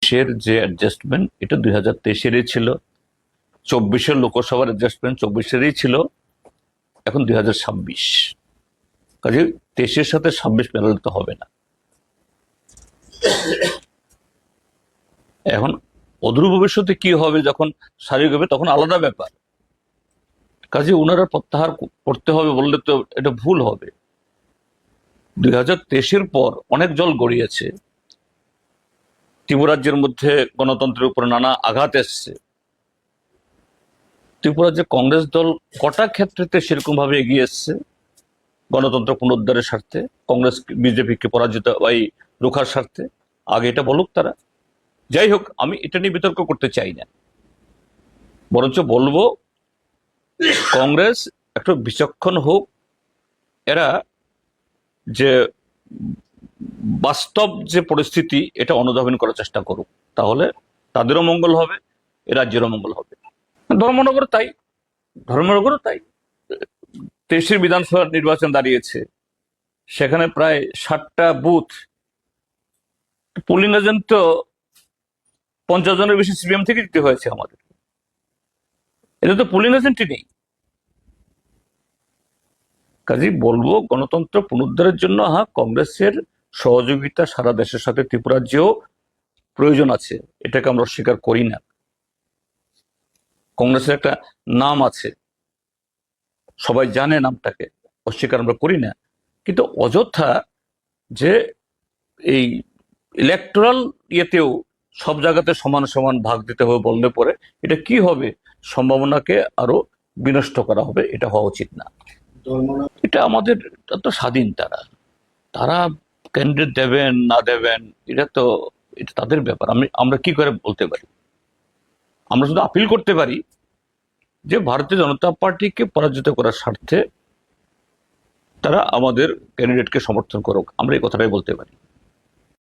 20-এর যে অ্যাডজাস্টমেন্ট এটা 2023-এরই ছিল, 24-এর লোকসভার অ্যাডজাস্টমেন্ট 24-এরই ছিল, এখন 2026। কাজে 23-এর সাথে 26 প্যারালেল তো হবে না। এখন অদূর ভবিষ্যতে কি হবে যখন স্বাভাবিক হবে তখন আলাদা ব্যাপার। কাজে ওনারা প্রত্যাহার করতে হবে বললে তো এটা ভুল হবে। 2023-এর পর অনেক জল গড়িয়েছে, ত্রিপুরাজ্যের মধ্যে গণতন্ত্রের উপর নানা আঘাত এসছে। ত্রিপুরার যে কংগ্রেস দল কটা ক্ষেত্রেতে সেরকম ভাবে এগিয়ে এসছে গণতন্ত্র পুনরুদ্ধারের স্বার্থে, কংগ্রেস বিজেপিকে পরাজিত রোখার স্বার্থে, আগে এটা বলুক তারা। যাই হোক, আমি এটা নিয়ে বিতর্ক করতে চাই না, বরঞ্চ বলবো কংগ্রেস একটু বিচক্ষণ হোক, এরা যে বাস্তব যে পরিস্থিতি এটা অনুধাবন করার চেষ্টা করুক, তাহলে তাদেরও মঙ্গল হবে, এ রাজ্যেরও মঙ্গল হবে। ধর্মনগরও তাই, 23-এর বিধানসভা নির্বাচন দাঁড়িয়েছে, সেখানে প্রায় 60টা বুথ, পোলিং এজেন্ট তো 50 জনের বেশি সিপিএম থেকে দিতে হয়েছে আমাদের। এটা তো পোলিং এজেন্টই নেই। কাজেই বলবো গণতন্ত্র পুনরুদ্ধারের জন্য কংগ্রেসের সহযোগিতা সারা দেশের সাথে ত্রিপুরাজ্যেও প্রয়োজন আছে, এটাকে আমরা অস্বীকার করি না। কংগ্রেসের একটা নাম আছে, সবাই জানে নামটাকে, অস্বীকার আমরা করি না। কিন্তু অযথা যে এই ইলেকটোরাল ইয়েতেও সব জায়গাতে সমান সমান ভাগ দিতে হবে বললে পরে এটা কি হবে, সম্ভাবনাকে আরো বিনষ্ট করা হবে, এটা হওয়া উচিত না। এটা আমাদের তো স্বাধীন, তারা ক্যান্ডিডেট দেবেন না দেবেন এটা তাদের ব্যাপার। আমরা কি করে বলতে পারি? আমরা শুধু আপিল করতে পারি যে ভারতীয় জনতা পার্টিকে পরাজিত করার স্বার্থে তারা আমাদের ক্যান্ডিডেটকে সমর্থন করুক, আমরা এই কথাটাই বলতে পারি।